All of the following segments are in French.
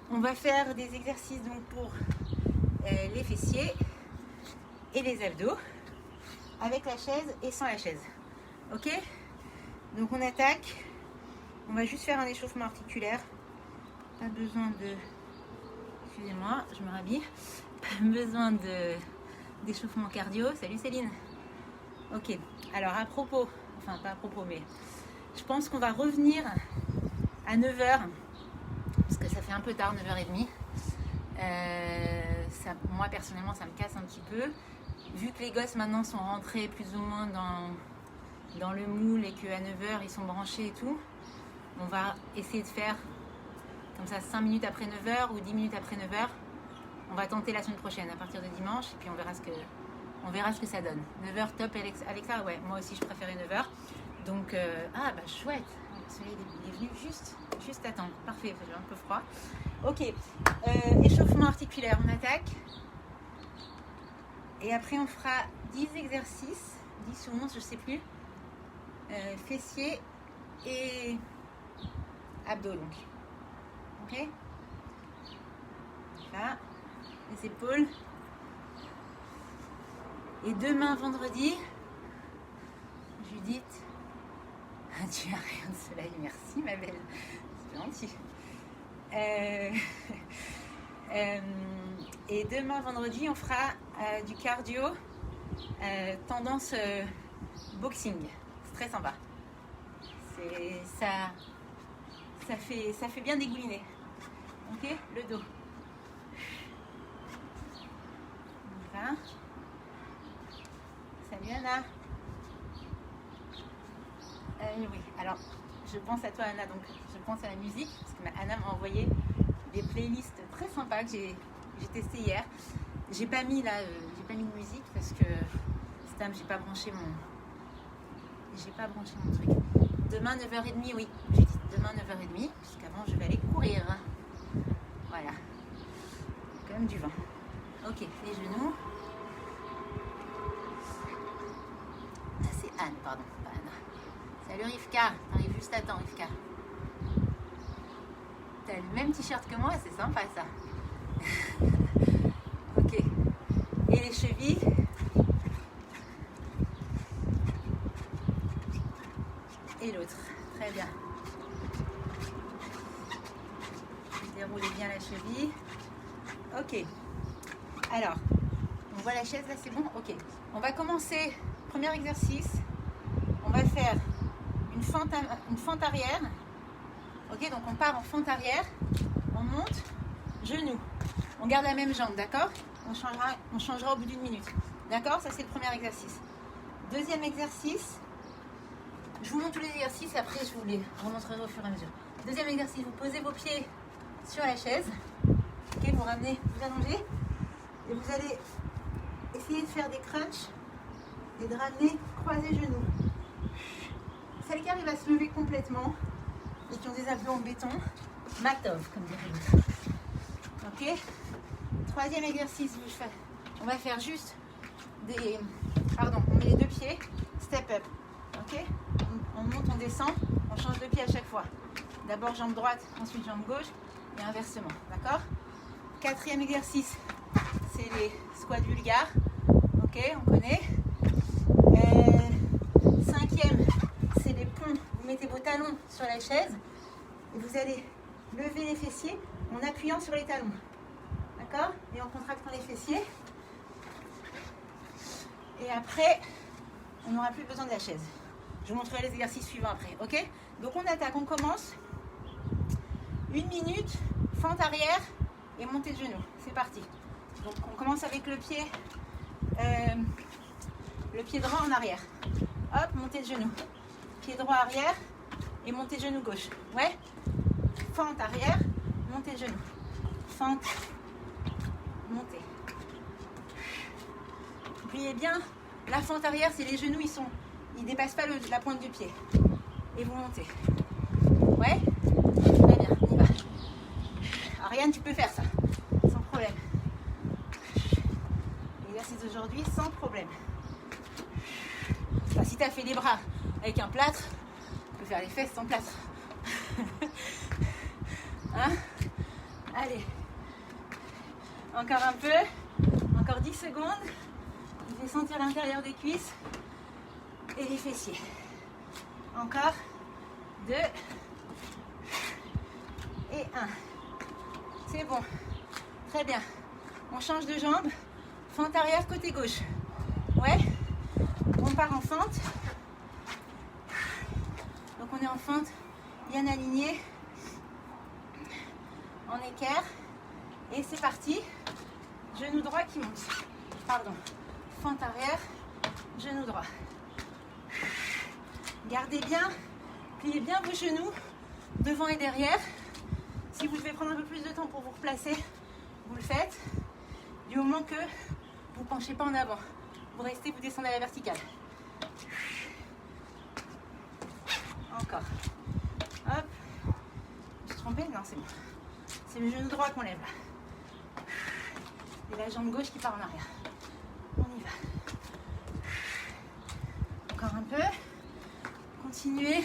On va faire des exercices donc pour les fessiers et les abdos avec la chaise et sans la chaise. Ok? Donc on attaque. On va juste faire un échauffement articulaire. Pas besoin de... Excusez-moi, je me rhabille. Pas besoin d'échauffement cardio. Salut Céline. Ok. Alors à propos, enfin pas à propos, mais je pense qu'on va revenir à 9h. Parce que ça fait un peu tard, 9h30. Moi personnellement ça me casse un petit peu. Vu que les gosses maintenant sont rentrés plus ou moins dans le moule et qu'à 9h ils sont branchés et tout, on va essayer de faire comme ça 5 minutes après 9h ou 10 minutes après 9h. On va tenter la semaine prochaine à partir de dimanche et puis on verra ce que ça donne. 9h top Alexa, ouais, moi aussi je préférais 9h. Donc, chouette, le soleil est venu juste à temps. Parfait, j'ai un peu froid. Ok, échauffement articulaire, on attaque. Et après on fera 10 exercices, 10 ou 11, je sais plus. Fessiers et abdos donc. Ok. Là, les épaules. Et demain vendredi, Judith, tu as rien de soleil, merci ma belle, c'est gentil. Et demain vendredi, on fera du cardio, tendance boxing. C'est très sympa. Ça fait bien dégouliner. Ok, le dos. Voilà. Salut Anna. Oui, alors je pense à toi Anna, donc je pense à la musique, parce que Anna m'a envoyé des playlists très sympas que j'ai testé hier. J'ai pas mis de musique parce que j'ai pas branché mon truc. Demain 9h30, oui, j'ai dit demain 9h30, puisqu'avant je vais aller courir. Voilà, comme du vent. Ok, les genoux. Ah, c'est Anne, pardon, pas Anna. Salut Rivka, t'arrives juste à temps Rivka. T'as le même t-shirt que moi, c'est sympa ça. Ok. Et les chevilles. Et l'autre. Très bien. Déroulez bien la cheville. Ok. Alors, on voit la chaise là, c'est bon? Ok. On va commencer. Premier exercice. On va faire une fente arrière. Ok, donc on part en fente arrière. On monte. Genou. On garde la même jambe, d'accord? On changera au bout d'une minute. D'accord? Ça, c'est le premier exercice. Deuxième exercice. Je vous montre tous les exercices, après je vous les remontrerai au fur et à mesure. Deuxième exercice, vous posez vos pieds sur la chaise. Ok, vous ramenez, vous allongez. Et vous allez essayer de faire des crunchs et de ramener, croiser genoux. Celles qui arrivent à se lever complètement et qui ont des abdos en béton, matov, comme dirait l'autre. Ok? Troisième exercice, on va faire juste on met les deux pieds, step up. Ok? On monte, on descend, on change de pied à chaque fois. D'abord jambe droite, ensuite jambe gauche et inversement. D'accord? Quatrième exercice, c'est les squats vulgaires. Ok, on connaît. Cinquième, c'est les ponts. Vous mettez vos talons sur la chaise et vous allez lever les fessiers en appuyant sur les talons. D'accord? Et en contractant les fessiers. Et après, on n'aura plus besoin de la chaise. Je vous montrerai les exercices suivants après. Ok? Donc on attaque, on commence. 1 minute, fente arrière et montée de genoux. C'est parti. Donc on commence avec le pied droit en arrière. Hop, montée de genoux. Pied droit arrière et montée de genou gauche. Ouais? Fente arrière, montée de genoux. Fente, montée. Oubliez bien, la fente arrière, c'est les genoux, ils dépassent pas la pointe du pied. Et vous montez. Ouais? Très bien, on y va. Ariane, tu peux faire ça, sans problème. L'exercice d'aujourd'hui, sans problème. Enfin, si tu as fait les bras avec un plâtre, tu peux faire les fesses sans plâtre. Hein? Allez. Encore un peu. Encore 10 secondes. Je vais sentir l'intérieur des cuisses et les fessiers. Encore 2 et 1. C'est bon. Très bien. On change de jambe. Fente arrière côté gauche. Ouais. On part en fente. Donc on est en fente bien aligné. En équerre. Et c'est parti. Genou droit qui monte. Pardon. Fente arrière. Genou droit. Gardez bien. Pliez bien vos genoux. Devant et derrière. Si vous devez prendre un peu plus de temps pour vous replacer, vous le faites. Du moment que vous ne penchez pas en avant. Vous restez, vous descendez à la verticale. Encore. Hop. Je me suis trompée? Non, c'est bon. C'est le genou droit qu'on lève là. Et la jambe gauche qui part en arrière. On y va. Encore un peu. Continuez.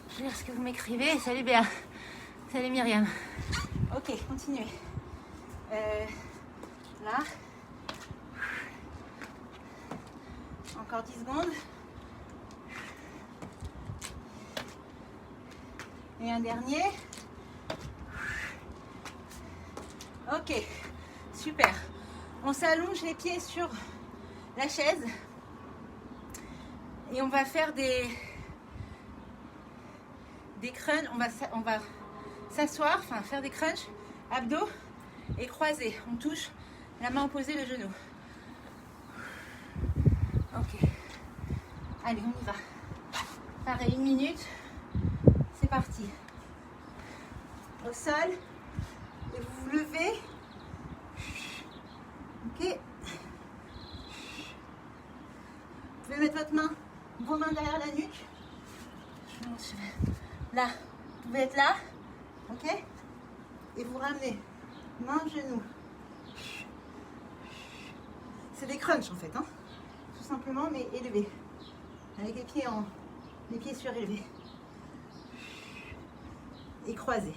Je vais lire ce que vous m'écrivez. Salut Béa. Salut Myriam. Ok, continuez. Là. Encore 10 secondes. Et un dernier. Ok, super. On s'allonge les pieds sur la chaise. Et on va faire des crunchs. On va s'asseoir, enfin faire des crunchs, abdos et croisés. On touche la main opposée, le genou. Ok. Allez, on y va. Pareil, 1 minute. C'est parti. Au sol. Et vous vous levez. Ok. Vous pouvez mettre vos mains derrière la nuque. Là, vous pouvez être là. Ok. Et vous ramenez main, genou. C'est des crunchs en fait. Hein. Tout simplement, mais élevés. Avec les pieds surélevés. Et croisés.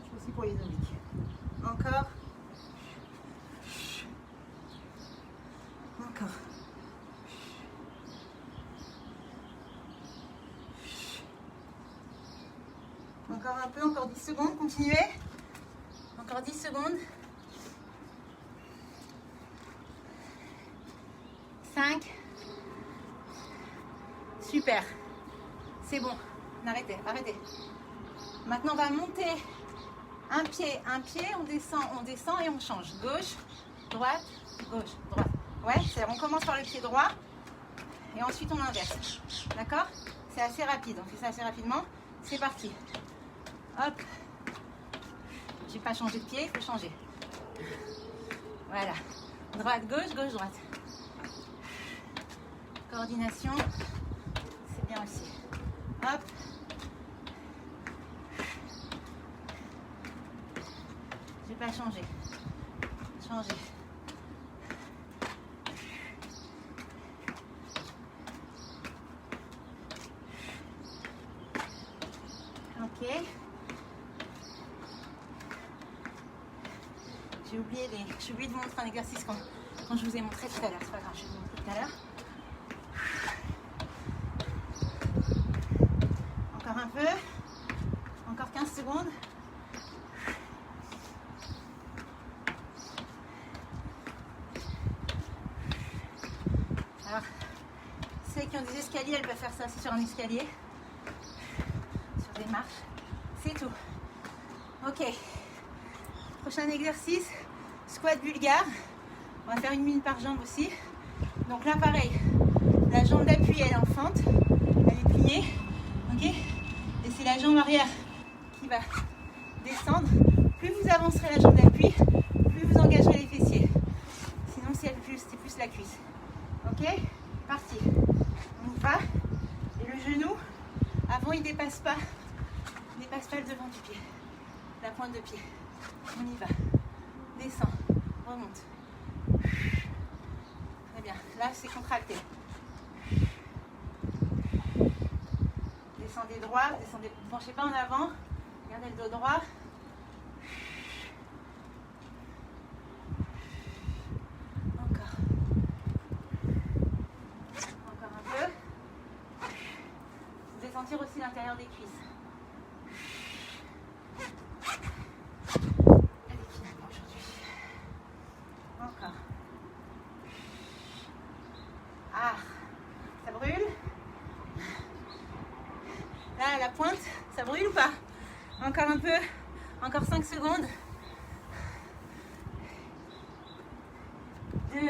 C'est aussi pour les obliques. Encore. Encore. Encore un peu, encore 10 secondes, continuez. Encore 10 secondes. 5. Super. C'est bon. Arrêtez, arrêtez. Maintenant, on va monter un pied, on descend et on change. Gauche, droite, gauche, droite. Ouais, on commence par le pied droit et ensuite on inverse. D'accord? C'est assez rapide, on fait ça assez rapidement. C'est parti. Hop. J'ai pas changé de pied, il faut changer. Voilà. Droite, gauche, gauche, droite. Coordination, c'est bien aussi. Hop. J'ai pas changé. Changer. Ok. J'ai oublié de vous montrer un exercice quand je vous ai montré tout à l'heure. C'est pas grave, je vais vous montrer tout à l'heure. Encore un peu. Encore 15 secondes. Alors, ceux qui ont des escaliers, elles peuvent faire ça aussi sur un escalier. Sur des marches. C'est tout. Ok. Prochain exercice, squat bulgare. On va faire 1 minute par jambe aussi. Donc là, pareil. La jambe d'appui, elle est en fente. Elle est pliée. Ok. Et c'est la jambe arrière qui va descendre. Plus vous avancerez la jambe d'appui, plus vous engagerez les fessiers. Sinon, c'est plus la cuisse. Ok. Parti. On y va. Et le genou, avant, il dépasse pas le devant du pied. La pointe de pied. On y va. Descend. Remonte. Très bien. Là, c'est contracté. Descendez droit. Descendez. Ne penchez pas en avant. Gardez le dos droit. largeur des cuisses. Allez, finalement aujourd'hui. Encore. Ah, ça brûle. Là, à la pointe, ça brûle ou pas? Encore un peu. Encore 5 secondes. 2,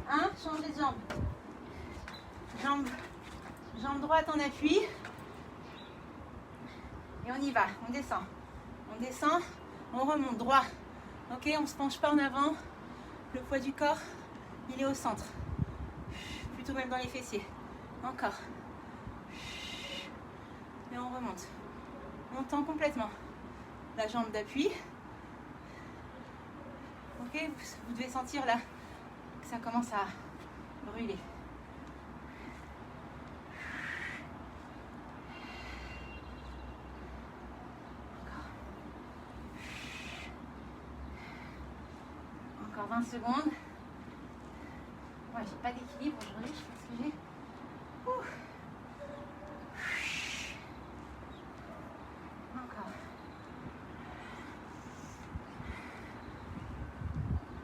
1, changez de jambe. Jambe droite en appui. Et on y va, on descend. On descend, on remonte droit. Ok, on ne se penche pas en avant. Le poids du corps, il est au centre. Plutôt même dans les fessiers. Encore. Et on remonte. On tend complètement la jambe d'appui. Ok, vous devez sentir là que ça commence à brûler. Encore 20 secondes. Moi, j'ai pas d'équilibre aujourd'hui, je sais pas ce que j'ai. Encore.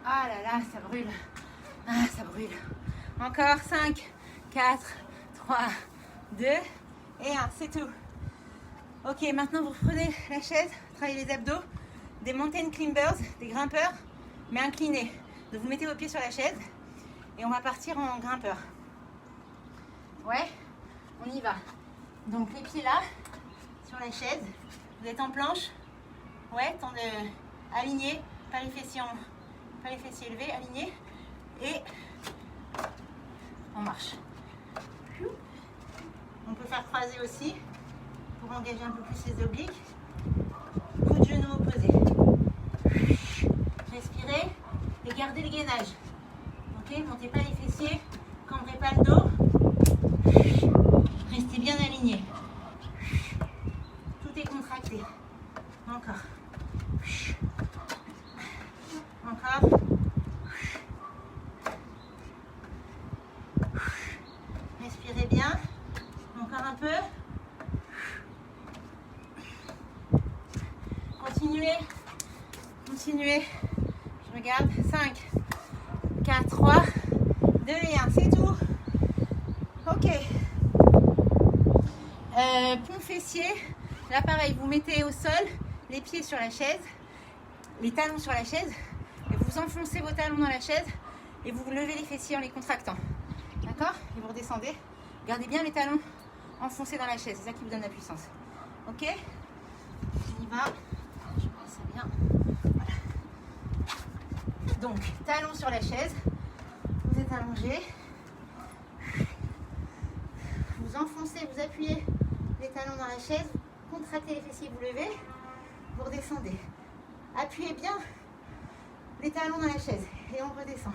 Ah là là, ça brûle. Ah, ça brûle. Encore 5, 4, 3, 2 et 1. C'est tout. Ok, maintenant vous prenez la chaise, travaillez les abdos, des mountain climbers, des grimpeurs, mais inclinés. Donc vous mettez vos pieds sur la chaise et on va partir en grimpeur. Ouais, on y va. Donc les pieds là, sur la chaise, vous êtes en planche. Ouais, temps de aligner, pas les fessiers élevés, alignés. Et on marche. On peut faire croiser aussi pour engager un peu plus les obliques. Coup de genou opposé. Respirez et gardez le gainage. Ok, montez pas les fessiers, cambrez pas le dos. Restez bien aligné. Tout est contracté. Encore. Encore. Respirez bien. Encore un peu. Continuez. Continuez. Je regarde. 5, 4, 3, 2 et 1. C'est tout. Ok. Pont fessier. Là, pareil, vous mettez au sol les pieds sur la chaise, les talons sur la chaise, et vous enfoncez vos talons dans la chaise et vous levez les fessiers en les contractant. D'accord? Et vous redescendez. Gardez bien les talons enfoncés dans la chaise, c'est ça qui vous donne la puissance. Ok? On y va. Je pense ça bien. Voilà. Donc, talons sur la chaise. Vous êtes allongé. Vous enfoncez, vous appuyez les talons dans la chaise. Contractez les fessiers, vous levez. Vous redescendez. Appuyez bien les talons dans la chaise. Et on redescend.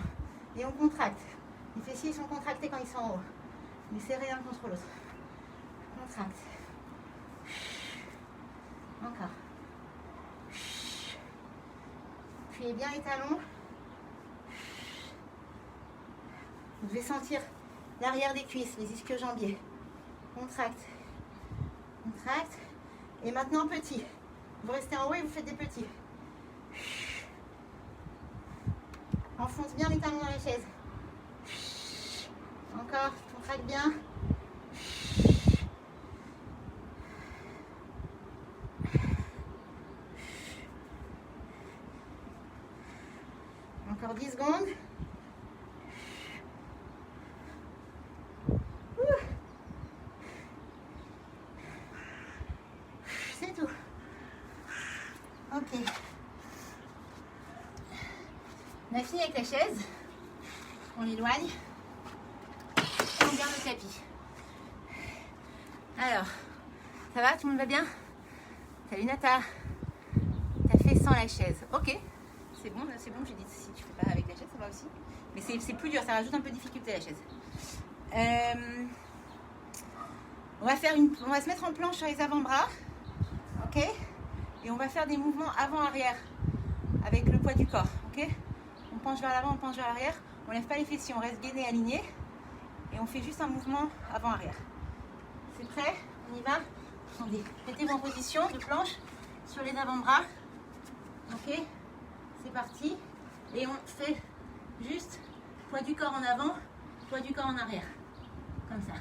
Et on contracte. Les fessiers sont contractés quand ils sont en haut. Mais serrez l'un contre l'autre. Contracte. Encore. Appuyez bien les talons. Vous devez sentir l'arrière des cuisses, les ischio-jambiers. Contracte. Contracte. Et maintenant petit. Vous restez en haut et vous faites des petits. Enfonce bien les talons dans la chaise. Encore, contracte bien. Encore 10 secondes. C'est tout. Ok. On a fini avec la chaise. On l'éloigne. Et on garde le tapis. Alors, ça va? Tout le monde va bien? Salut Nata. T'as fait sans la chaise. Ok. C'est bon, j'ai dit si tu fais pas avec la chaise, ça va aussi. Mais c'est plus dur, ça rajoute un peu de difficulté la chaise. On va se mettre en planche sur les avant-bras. Ok? Et on va faire des mouvements avant-arrière avec le poids du corps. Ok? On penche vers l'avant, on penche vers l'arrière. On lève pas les fessiers, on reste gainé, aligné. Et on fait juste un mouvement avant-arrière. C'est prêt? On y va? Attendez, mettez-vous en position de planche sur les avant-bras. Ok, c'est parti. Et on fait juste poids du corps en avant, poids du corps en arrière. Comme ça.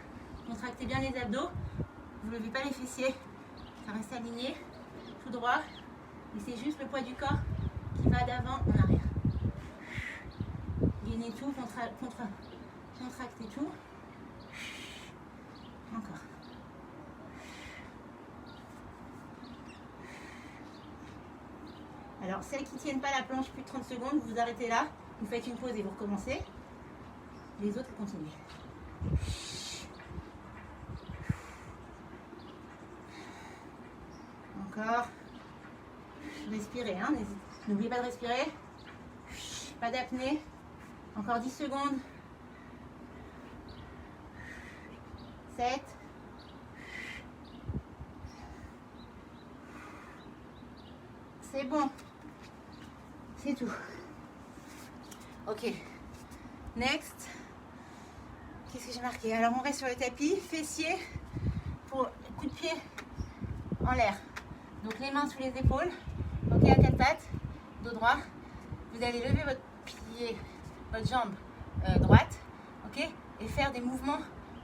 Contractez bien les abdos. Vous ne levez pas les fessiers. Ça reste aligné, tout droit. Et c'est juste le poids du corps qui va d'avant en arrière. Gainez tout, contractez tout. Encore. Alors, celles qui ne tiennent pas la planche plus de 30 secondes, vous vous arrêtez là, vous faites une pause et vous recommencez. Les autres, vous continuez. Encore. Respirez, hein. N'oubliez pas de respirer. Pas d'apnée. Encore 10 secondes. 7. C'est bon. C'est tout. Ok. Next. Qu'est-ce que j'ai marqué? Alors on reste sur le tapis. Fessier pour coup de pied en l'air. Donc les mains sous les épaules. Ok, à quatre pattes. Dos droit. Vous allez lever votre pied, votre jambe droite. Ok. Et faire des mouvements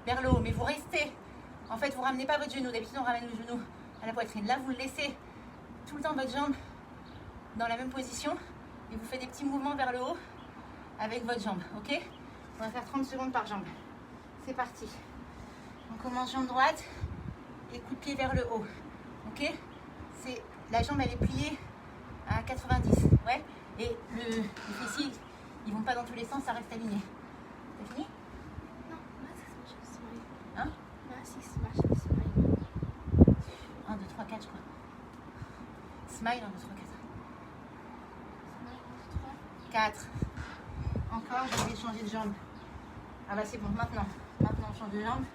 vers le haut. Mais vous restez. En fait, vous ne ramenez pas votre genou. D'habitude, on ramène le genou à la poitrine. Là, vous laissez tout le temps votre jambe dans la même position. Et vous faites des petits mouvements vers le haut avec votre jambe. Ok. On va faire 30 secondes par jambe. C'est parti. On commence jambe droite et coup de pied vers le haut. Ok. La jambe, elle est pliée à 90. Ouais. Et les fessiers, ils vont pas dans tous les sens, ça reste aligné. C'est fini? No, not as much as mine. Hein? Not as much as mine. 1, 2, 3, 4, je crois. Smile, 1, 2, 3, 4. 4. Encore, je vais changer de jambe. Ah bah c'est bon, maintenant. Maintenant, on change de jambe.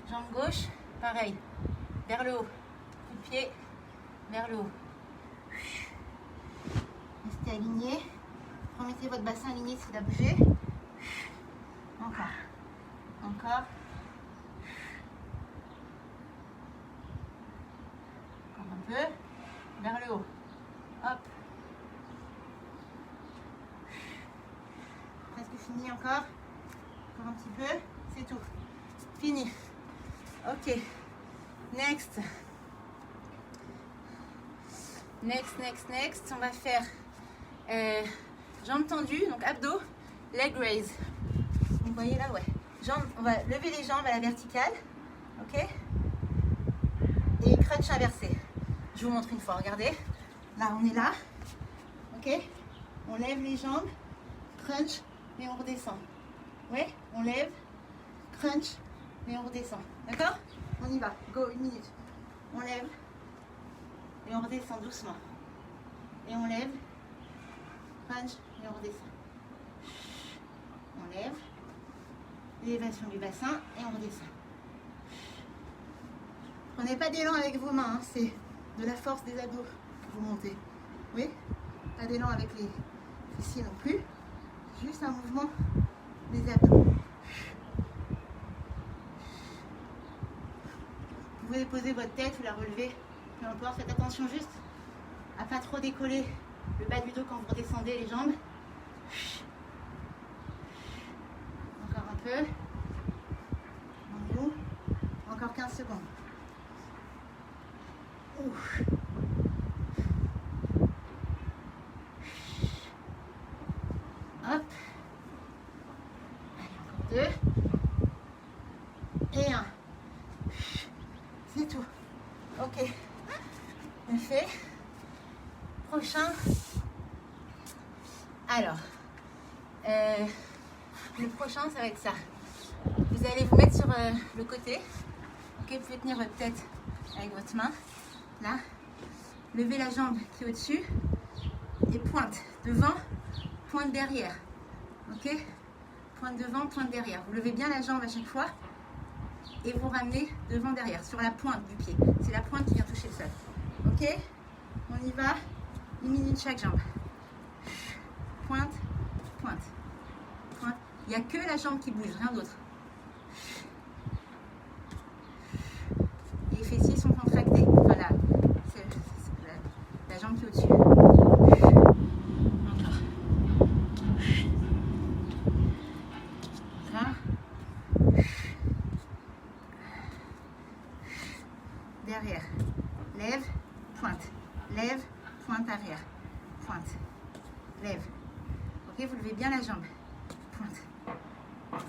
Jambe gauche, pareil. Vers le haut. Coup de pied, vers le haut. Restez aligné. Remettez votre bassin aligné s'il a bougé. Encore. Encore. Encore un peu. Vers le haut. Hop. Presque fini encore. Encore un petit peu. C'est tout. Fini. Ok. Next. Next. On va faire jambes tendues, donc abdos, leg raise. Vous voyez là, ouais. Jambes, on va lever les jambes à la verticale. Ok. Et crunch inversé. Je vous montre une fois, regardez. Là, on est là. Ok. On lève les jambes, crunch, et on redescend. Ouais, on lève, crunch, et on redescend. D'accord? On y va. Go, 1 minute. On lève, et on redescend doucement. Et on lève, crunch, et on redescend. On lève, élévation du bassin, et on redescend. Prenez pas d'élan avec vos mains, hein, c'est de la force des abdos que vous montez. Oui? Pas d'élan avec les fessiers non plus. Juste un mouvement des abdos. Vous pouvez poser votre tête ou la relever, peu importe. Faites attention juste à pas trop décoller le bas du dos quand vous redescendez les jambes. Encore un peu. En haut. Encore 15 secondes. Ouf. Hop. Allez, encore 2. Et 1. C'est tout. Ok. On fait. Prochain. Alors. Le prochain, ça va être ça. Vous allez vous mettre sur le côté. Ok, vous pouvez tenir votre tête avec votre main. Là. Levez la jambe qui est au-dessus. Et pointe devant, pointe derrière. Ok? Pointe devant, pointe derrière. Vous levez bien la jambe à chaque fois. Et vous ramenez devant, derrière, sur la pointe du pied. C'est la pointe qui vient toucher le sol. Ok? On y va. 1 minute chaque jambe. Pointe, pointe, pointe. Il n'y a que la jambe qui bouge, rien d'autre. Les fessiers sont contractés. pointe, lève. Ok, vous levez bien la jambe, pointe, pointe.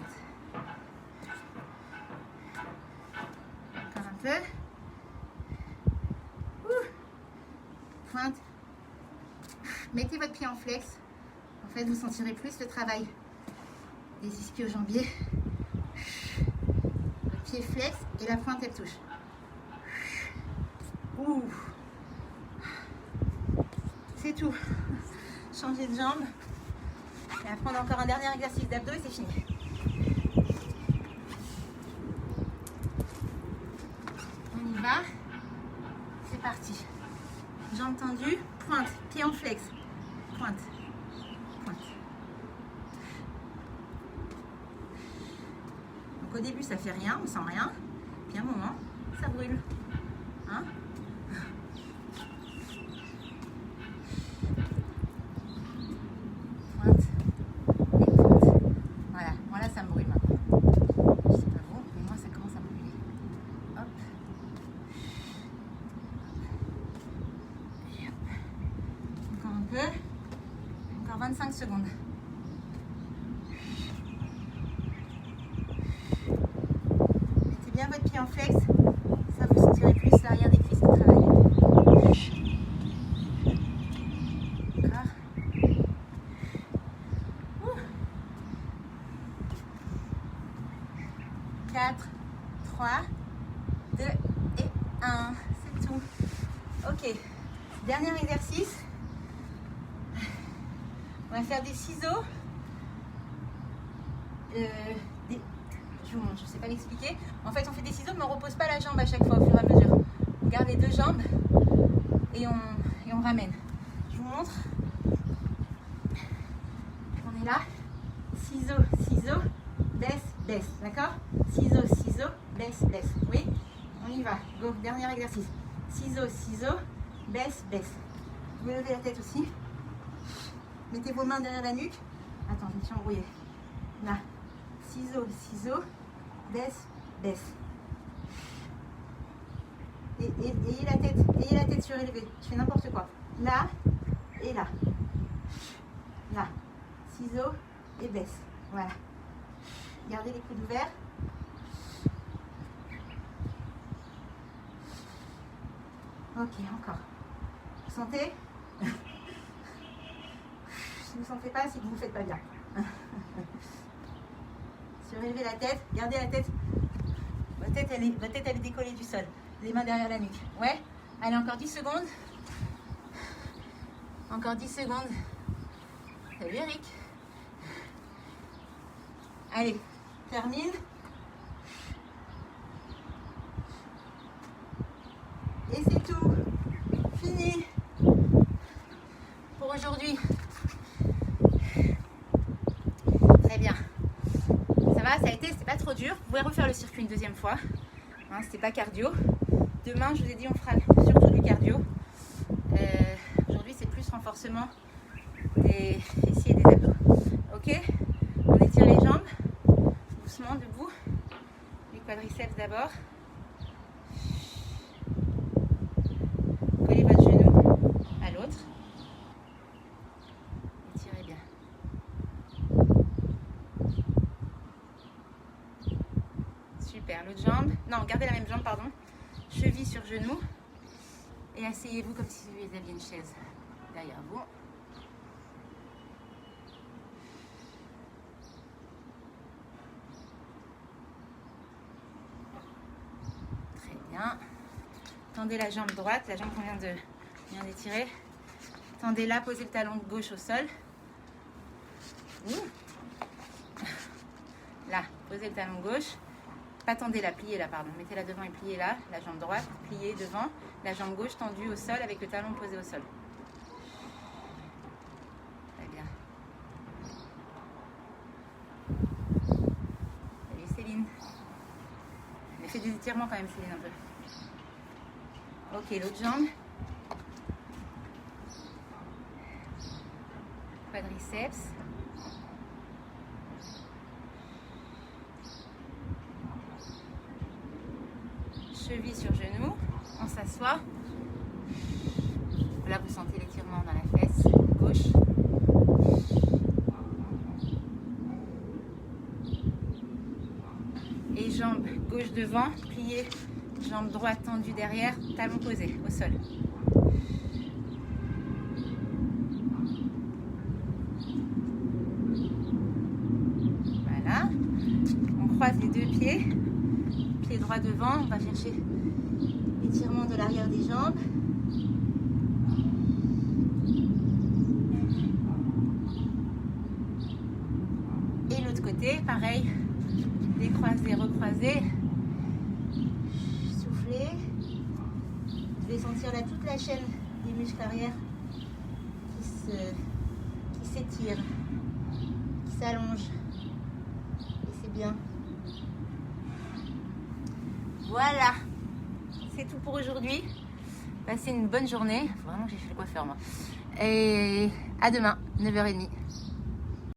Encore un peu. Pointe. Mettez votre pied en flex. En fait, vous sentirez plus le travail des ischio-jambiers. Le pied flex et la pointe, elle touche. Ouh. C'est tout. Changer de jambe. Et après, on a encore un dernier exercice d'abdos et c'est fini. On y va. C'est parti. Jambes tendues, pointe, pied en flex. Pointe, pointe. Donc au début, ça fait rien, on sent rien. Puis à un moment, ça brûle. Hein? Pointe et pointe. Voilà, moi là, ça me brûle maintenant. Je sais pas vous, mais moi, ça commence à brûler. Hop. Et hop. Encore un peu. Encore 25 secondes. Mettez bien votre pied en flex. Ça, vous sentirez plus l'arrière des cuisses qui travaillent. Encore. 4, 3, 2 et 1. C'est tout. Ok. Dernier exercice. On va faire des ciseaux. Je vous montre, je ne sais pas l'expliquer. En fait, on fait des ciseaux, mais on ne repose pas la jambe à chaque fois au fur et à mesure. On garde les deux jambes et on ramène. Je vous montre. On est là. Ciseaux, ciseaux, baisse, baisse. D'accord? Ciseaux, ciseaux, baisse, baisse. Oui? On y va. Go. Dernier exercice. Ciseaux, ciseaux, baisse, baisse. Vous levez la tête aussi. Mettez vos mains derrière la nuque. Attends, je me suis embrouillée. Là. Ciseaux, ciseaux, baisse, baisse. Et ayez la tête surélevée. Je fais n'importe quoi. Là et là. Là. Ciseaux et baisse. Voilà. Gardez les coudes ouverts. Ok, encore. Vous sentez? Si vous ne sentez pas, c'est que vous ne faites pas bien. Surélevez la tête, gardez la tête. Votre tête, elle est décollée du sol. Les mains derrière la nuque. Ouais? Allez, encore 10 secondes. Encore 10 secondes. Salut Eric. Allez, termine. Et c'est tout. Fini. Pour aujourd'hui. Très bien. Ça va, ça a été, c'était pas trop dur. Vous pouvez refaire le circuit une deuxième fois. Hein, c'était pas cardio. Demain, je vous ai dit, on fera surtout du cardio. Aujourd'hui, c'est plus renforcement des fessiers et des abdos. Ok? On étire les jambes. Doucement, debout. Les quadriceps d'abord. Collez votre genou à l'autre. Étirez bien. Super, l'autre jambe. Non, gardez la même jambe, pardon. Cheville sur genou. Et asseyez-vous comme si vous aviez une chaise derrière vous. Très bien. Tendez la jambe droite, la jambe qu'on vient d'étirer. Tendez-la, posez le talon gauche au sol. Là, posez le talon gauche. Pas tendez-la, pliez-la, pardon. Mettez-la devant et pliez-la. La jambe droite, pliée devant. La jambe gauche tendue au sol avec le talon posé au sol. Très bien. Salut Céline. Mais fais des étirements quand même, Céline, un peu. Ok, l'autre jambe. Quadriceps. Cheville sur genou, on s'assoit. Là, vous sentez l'étirement dans la fesse. marche devant, plié, jambe droite tendue derrière, talon posé au sol. Voilà. On croise les deux pieds, pied droit devant, on va chercher l'étirement de l'arrière des jambes. Et l'autre côté, pareil, décroiser, recroiser, souffler. Vous devez sentir là toute la chaîne des muscles arrière qui s'étire, qui s'allonge. Et c'est bien. Voilà, c'est tout pour aujourd'hui. Passez une bonne journée. Faut vraiment que j'ai fait le coiffeur moi. Et à demain, 9h30.